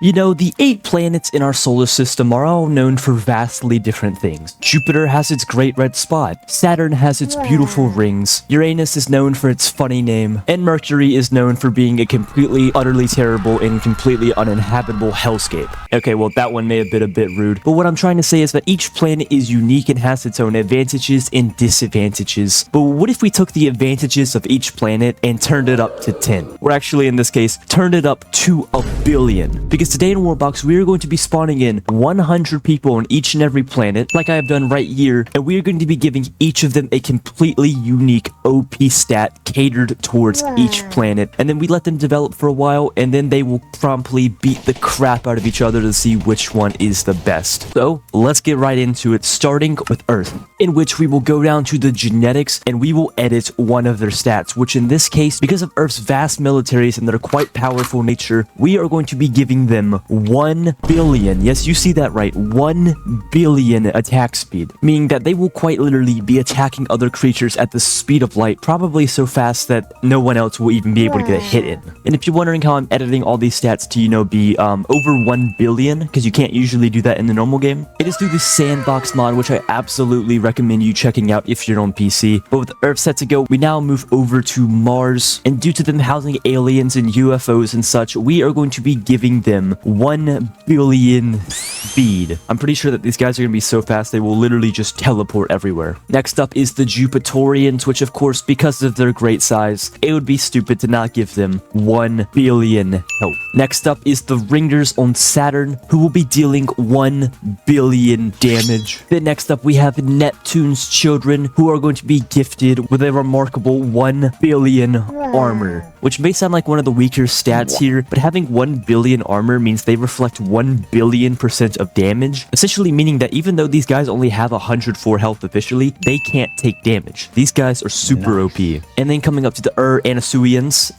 You know, the 8 planets in our solar system are all known for vastly different things. Jupiter has its great red spot, Saturn has its beautiful rings, Uranus is known for its funny name, and Mercury is known for being a completely, utterly terrible, and completely uninhabitable hellscape. Okay, well that one may have been a bit rude, but what I'm trying to say is that each planet is unique and has its own advantages and disadvantages. But what if we took the advantages of each planet and turned it up to 10? Or actually, in this case, turned it up to a billion. Because today in WorldBox, we are going to be spawning in 100 people on each and every planet, like I have done right here, and we are going to be giving each of them a completely unique OP stat catered towards each planet, and then we let them develop for a while, and then they will promptly beat the crap out of each other to see which one is the best. So, let's get right into it, starting with Earth, in which we will go down to the genetics, and we will edit one of their stats, which in this case, because of Earth's vast militaries and their quite powerful nature, we are going to be giving them 1 billion, yes, you see that right, 1 billion attack speed, meaning that they will quite literally be attacking other creatures at the speed of light, probably so fast that no one else will even be able to get hit in. And if you're wondering how I'm editing all these stats to, you know, be over 1 billion, because you can't usually do that in the normal game, it is through the sandbox mod, which I absolutely recommend you checking out if you're on PC. But with Earth set to go, we now move over to Mars, and due to them housing aliens and UFOs and such, we are going to be giving them 1 billion speed. I'm pretty sure that these guys are going to be so fast they will literally just teleport everywhere. Next up is the Jupiterians, which of course, because of their great size, it would be stupid to not give them 1 billion health. Next up is the Ringers on Saturn, who will be dealing 1 billion damage. Then next up we have Neptune's children, who are going to be gifted with a remarkable 1 billion armor, which may sound like one of the weaker stats here, but having 1 billion armor means they reflect 1 billion% of damage, essentially meaning that even though these guys only have 104 health officially, they can't take damage. These guys are super OP. And then coming up to the Anasuians,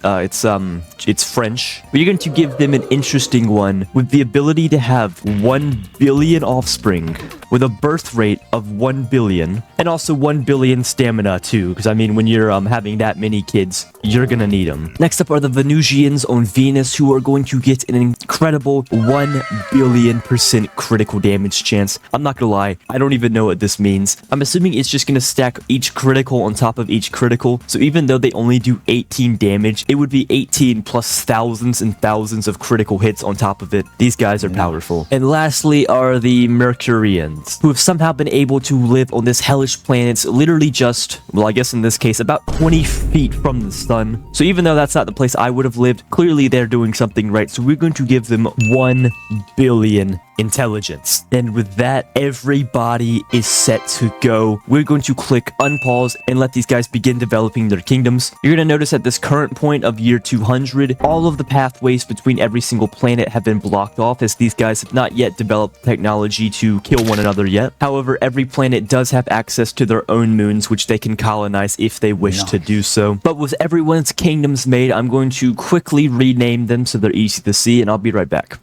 it's French. We're going to give them an interesting one with the ability to have 1 billion offspring with a birth rate of 1 billion and also 1 billion stamina too, because I mean when you're having that many kids, you're gonna need them. Next up are the Venusians on Venus, who are going to get an incredible 1 billion% critical damage chance. I'm not gonna lie, I don't even know what this means. I'm assuming it's just gonna stack each critical on top of each critical, so even though they only do 18 damage, it would be 18 plus thousands and thousands of critical hits on top of it. These guys are powerful. And lastly are the Mercurians, who have somehow been able to live on this hellish planet literally just, well, I guess in this case, about 20 feet from the sun. So even though that's not the place I would have lived, clearly they're doing something right. So we're going to give them 1 billion intelligence. And with that, everybody is set to go. We're going to click unpause and let these guys begin developing their kingdoms. You're going to notice at this current point of year 200, all of the pathways between every single planet have been blocked off, as these guys have not yet developed technology to kill one another yet. However, every planet does have access to their own moons, which they can colonize if they wish to do so. But with everyone's kingdoms made, I'm going to quickly rename them so they're easy to see, and I'll be right back.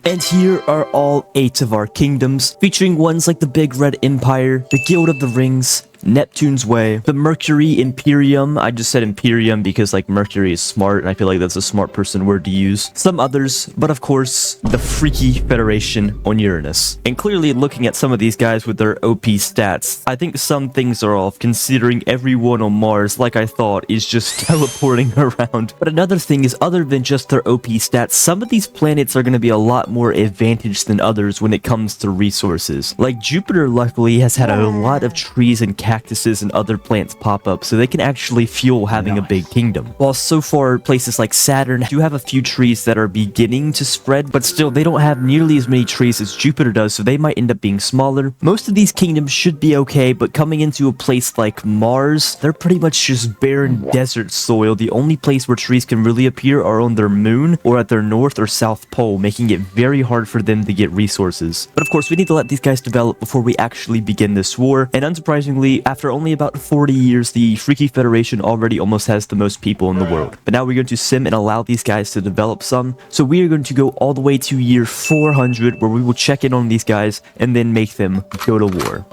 And here are all 8 of our kingdoms, featuring ones like the Big Red Empire, the Guild of the Rings, Neptune's Way, the Mercury Imperium. I just said Imperium because like Mercury is smart, and I feel like that's a smart person word to use. Some others, but of course, the Freaky Federation on Uranus. And clearly looking at some of these guys with their OP stats, I think some things are off, considering everyone on Mars, like I thought, is just teleporting around. But another thing is, other than just their OP stats, some of these planets are going to be a lot more advantaged than others when it comes to resources. Like Jupiter, luckily, has had a lot of trees and cactuses and other plants pop up, so they can actually fuel having a big kingdom. While so far places like Saturn do have a few trees that are beginning to spread, but still they don't have nearly as many trees as Jupiter does, so they might end up being smaller. Most of these kingdoms should be okay, but coming into a place like Mars, they're pretty much just barren desert soil. The only place where trees can really appear are on their moon or at their north or south pole, making it very hard for them to get resources. But of course, we need to let these guys develop before we actually begin this war, and unsurprisingly, after only about 40 years, the Freaky Federation already almost has the most people in the world. But now we're going to sim and allow these guys to develop some. So we are going to go all the way to year 400, where we will check in on these guys and then make them go to war.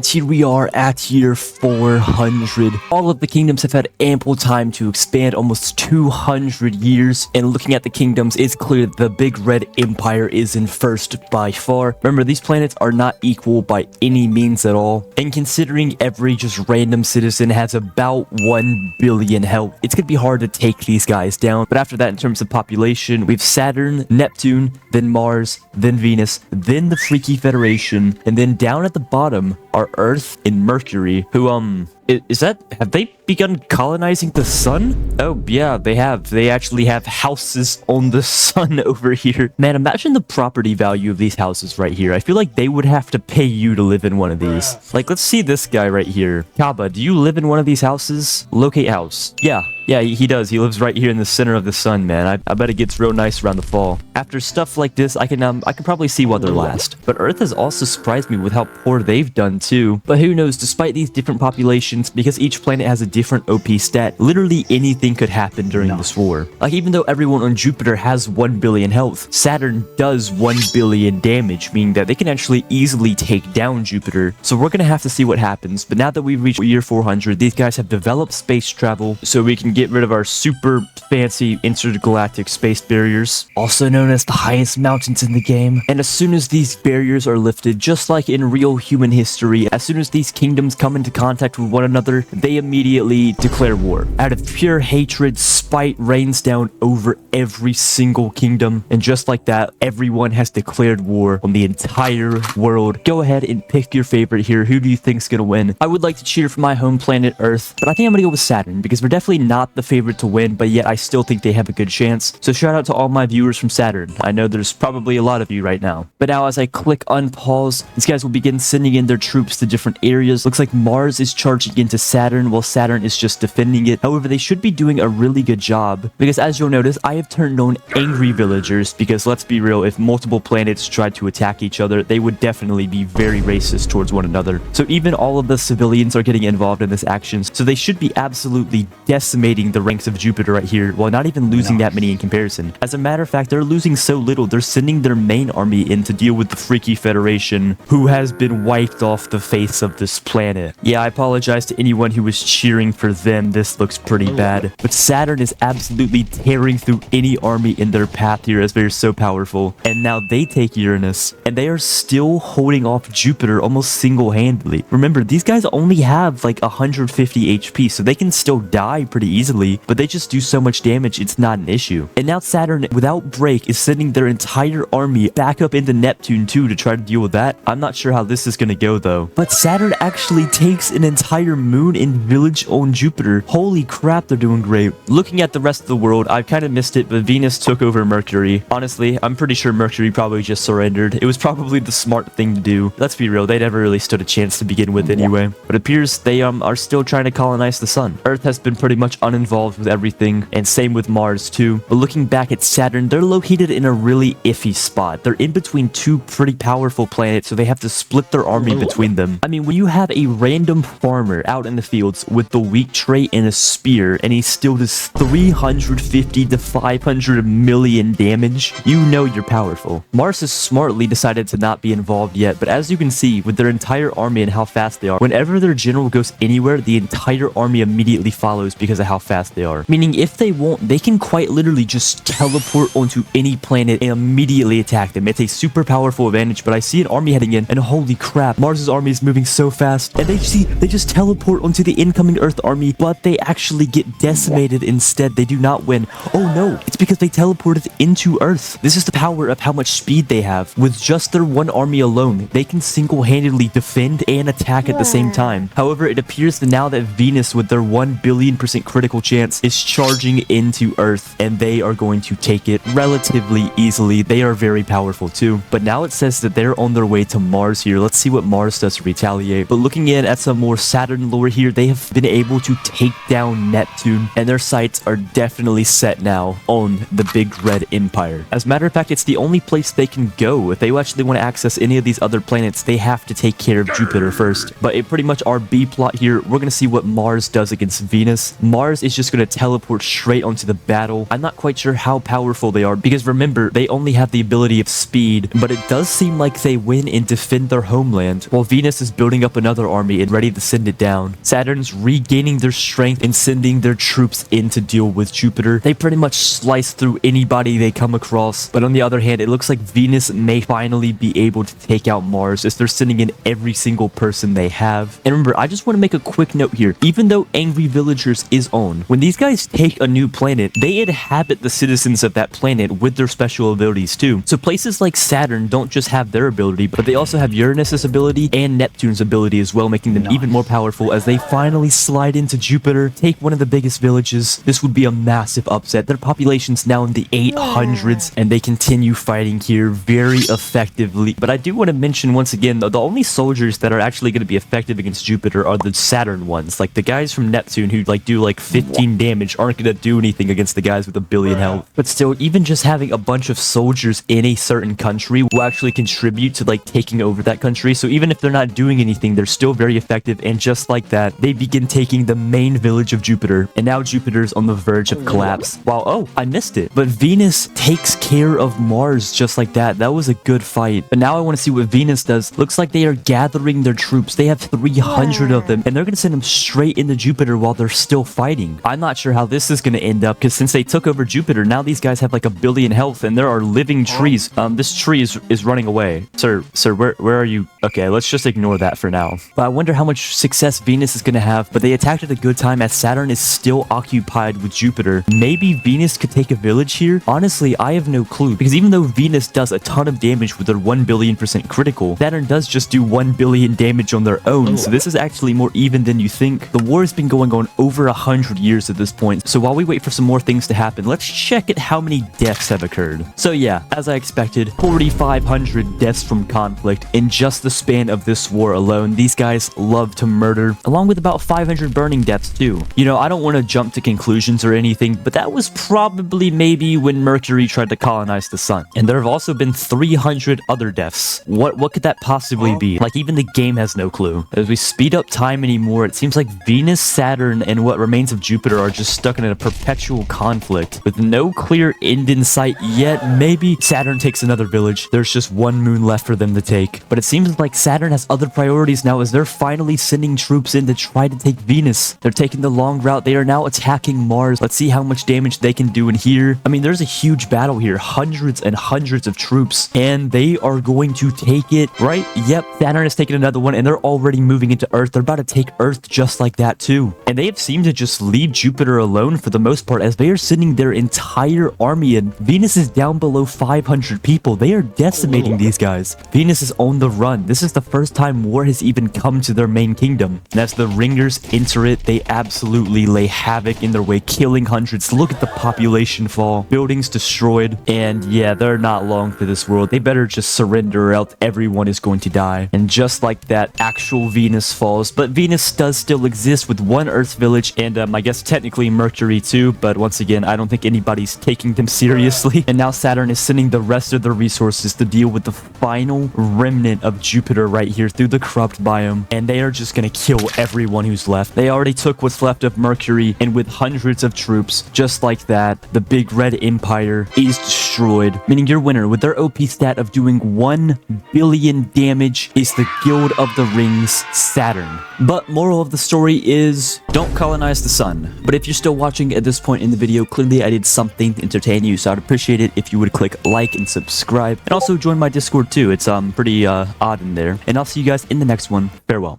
here we are at year 400. All of the kingdoms have had ample time to expand, almost 200 years. And looking at the kingdoms, it's clear that the Big Red Empire is in first by far. Remember, these planets are not equal by any means at all. And considering every just random citizen has about 1 billion health, it's gonna be hard to take these guys down. But after that, in terms of population, we have Saturn, Neptune, then Mars, then Venus, then the Freaky Federation, and then down at the bottom are Earth and Mercury, who, have they begun colonizing the sun? Oh, yeah, they have. They actually have houses on the sun over here. Man, imagine the property value of these houses right here. I feel like they would have to pay you to live in one of these. Like, let's see this guy right here. Kaba, do you live in one of these houses? Locate house. Yeah, he does. He lives right here in the center of the sun, man. I bet it gets real nice around the fall. After stuff like this, I can probably see why they're last. But Earth has also surprised me with how poor they've done too. But who knows, despite these different populations, because each planet has a different OP stat, literally anything could happen during this war. Like, even though everyone on Jupiter has 1 billion health, Saturn does 1 billion damage, meaning that they can actually easily take down Jupiter. So we're gonna have to see what happens. But now that we've reached year 400, these guys have developed space travel, so we can get rid of our super fancy intergalactic space barriers, also known as the highest mountains in the game. And as soon as these barriers are lifted, just like in real human history, as soon as these kingdoms come into contact with one another, they immediately declare war. Out of pure hatred, spite rains down over every single kingdom, and just like that, everyone has declared war on the entire world. Go ahead and pick your favorite here. Who do you think's gonna win? I would like to cheer for my home planet Earth, but I think I'm gonna go with Saturn, because we're definitely not the favorite to win, but yet I still think they have a good chance. So shout out to all my viewers from Saturn. I know there's probably a lot of you right now. But now as I click unpause, these guys will begin sending in their troops to different areas. Looks like Mars is charging into Saturn while Saturn is just defending it. However, they should be doing a really good job, because as you'll notice, I have turned on angry villagers, because let's be real, if multiple planets tried to attack each other, they would definitely be very racist towards one another. So even all of the civilians are getting involved in this action, so they should be absolutely decimating the ranks of Jupiter right here, while not even losing that many in comparison. As a matter of fact, they're losing so little, they're sending their main army in to deal with the Freaky Federation, who has been wiped off the face of this planet. Yeah, I apologize to anyone who was cheering for them. This looks pretty bad. But Saturn is absolutely tearing through any army in their path here, as they're so powerful. And now they take Uranus, and they are still holding off Jupiter almost single-handedly. Remember, these guys only have like 150 HP, so they can still die pretty easily, but they just do so much damage, it's not an issue. And now Saturn, without break, is sending their entire army back up into Neptune too to try to deal with that. I'm not sure how this is gonna go though. But Saturn actually takes an entire moon and village on Jupiter. Holy crap, they're doing great. Looking at the rest of the world, I've kind of missed it, but Venus took over Mercury. Honestly, I'm pretty sure Mercury probably just surrendered. It was probably the smart thing to do. Let's be real, they never really stood a chance to begin with anyway. But it appears they are still trying to colonize the sun. Earth has been pretty much uninvolved with everything, and same with Mars too. But looking back at Saturn, they're located in a really iffy spot. They're in between two pretty powerful planets, so they have to split their army between them. I mean, when you have a random farmer out in the fields with the weak trait and a spear, and he still does 350 to 500 million damage, you know you're powerful. Mars has smartly decided to not be involved yet, but as you can see, with their entire army and how fast they are, whenever their general goes anywhere, the entire army immediately follows because of how fast they are. Meaning, if they want, they can quite literally just teleport onto any planet and immediately attack them. It's a super powerful advantage, but I see an army heading in, and holy crap, Mars's army is moving so fast, and they just teleport onto the incoming Earth army, but they actually get decimated instead. They do not win. Oh no, it's because they teleported into Earth. This is the power of how much speed they have. With just their one army alone, they can single-handedly defend and attack at the same time. However, it appears that now that Venus, with their 1 billion% critical chance, is charging into Earth, and they are going to take it relatively easily. They are very powerful too. But now it says that they're on their way to Mars here. Let's see what Mars does to retaliate. But looking in at some more Saturn Saturn lore here, they have been able to take down Neptune, and their sights are definitely set now on the Big Red Empire. As a matter of fact, it's the only place they can go. If they actually want to access any of these other planets, they have to take care of Jupiter first. But it pretty much our B plot here, we're going to see what Mars does against Venus. Mars is just going to teleport straight onto the battle. I'm not quite sure how powerful they are, because remember, they only have the ability of speed, but it does seem like they win and defend their homeland, while Venus is building up another army and ready to send it down. Saturn's regaining their strength and sending their troops in to deal with Jupiter. They pretty much slice through anybody they come across, but on the other hand, it looks like Venus may finally be able to take out Mars as they're sending in every single person they have. And remember, I just want to make a quick note here. Even though Angry Villagers is on, when these guys take a new planet, they inhabit the citizens of that planet with their special abilities too. So places like Saturn don't just have their ability, but they also have Uranus's ability and Neptune's ability as well, making them even more powerful as they finally slide into Jupiter, take one of the biggest villages. This would be a massive upset. Their population's now in the 800s, and they continue fighting here very effectively. But I do want to mention once again, the only soldiers that are actually going to be effective against Jupiter are the Saturn ones. Like the guys from Neptune who do like 15 damage aren't going to do anything against the guys with a billion health. But still, even just having a bunch of soldiers in a certain country will actually contribute to like taking over that country. So even if they're not doing anything, they're still very effective. And just like that, they begin taking the main village of Jupiter. And now Jupiter's on the verge of collapse. Wow, oh, I missed it. But Venus takes care of Mars just like that. That was a good fight. But now I want to see what Venus does. Looks like they are gathering their troops. They have 300 of them, and they're going to send them straight into Jupiter while they're still fighting. I'm not sure how this is going to end up, because since they took over Jupiter, now these guys have like a billion health, and there are living trees. This tree is running away. Sir, where are you? Okay, let's just ignore that for now. But I wonder how much success Venus is going to have. But they attacked at a good time as Saturn is still occupied with Jupiter. Maybe Venus could take a village here? Honestly, I have no clue, because even though Venus does a ton of damage with their 1 billion% critical, Saturn does just do 1 billion damage on their own. So this is actually more even than you think. The war has been going on over 100 years at this point. So while we wait for some more things to happen, let's check at how many deaths have occurred. So yeah, as I expected, 4,500 deaths from conflict in just the span of this war alone. These guys love to murder, along with about 500 burning deaths too. You know, I don't want to jump to conclusions or anything, but that was probably maybe when Mercury tried to colonize the sun. And there have also been 300 other deaths. What could that possibly be? Like, even the game has no clue. As we speed up time anymore, it seems like Venus, Saturn, and what remains of Jupiter are just stuck in a perpetual conflict with no clear end in sight yet. Maybe Saturn takes another village. There's just one moon left for them to take. But it seems like Saturn has other priorities now, as they're finally sending troops in to try to take Venus. They're taking the long route. They are now attacking Mars. Let's see how much damage they can do in here. I mean, there's a huge battle here. Hundreds and hundreds of troops, and they are going to take it, right? Yep, Saturn has taken another one, and they're already moving into Earth. They're about to take Earth just like that too. And they have seemed to just leave Jupiter alone for the most part, as they are sending their entire army in. Venus is down below 500 people. They are decimating these guys. Venus is on the run. This is the first time war has even come to their main kingdom. And as the Ringers enter it, they absolutely lay havoc in their way, killing hundreds. Look at the population fall. Buildings destroyed. And yeah, they're not long for this world. They better just surrender or else everyone is going to die. And just like that, actual Venus falls. But Venus does still exist with one Earth village, and I guess technically Mercury too. But once again, I don't think anybody's taking them seriously. And now Saturn is sending the rest of their resources to deal with the final remnant of Jupiter right here through the corrupt biome. And they are just gonna kill everyone who's left. They already took what's left of Mercury, and with hundreds of troops, just like that, the Big Red Empire is destroyed. Meaning your winner, with their OP stat of doing 1 billion damage, is the Guild of the Rings, Saturn. But moral of the story is, don't colonize the sun. But if you're still watching at this point in the video, clearly I did something to entertain you, so I'd appreciate it if you would click like and subscribe, and also join my Discord too. It's pretty odd in there. And I'll see you guys in the next one. Farewell.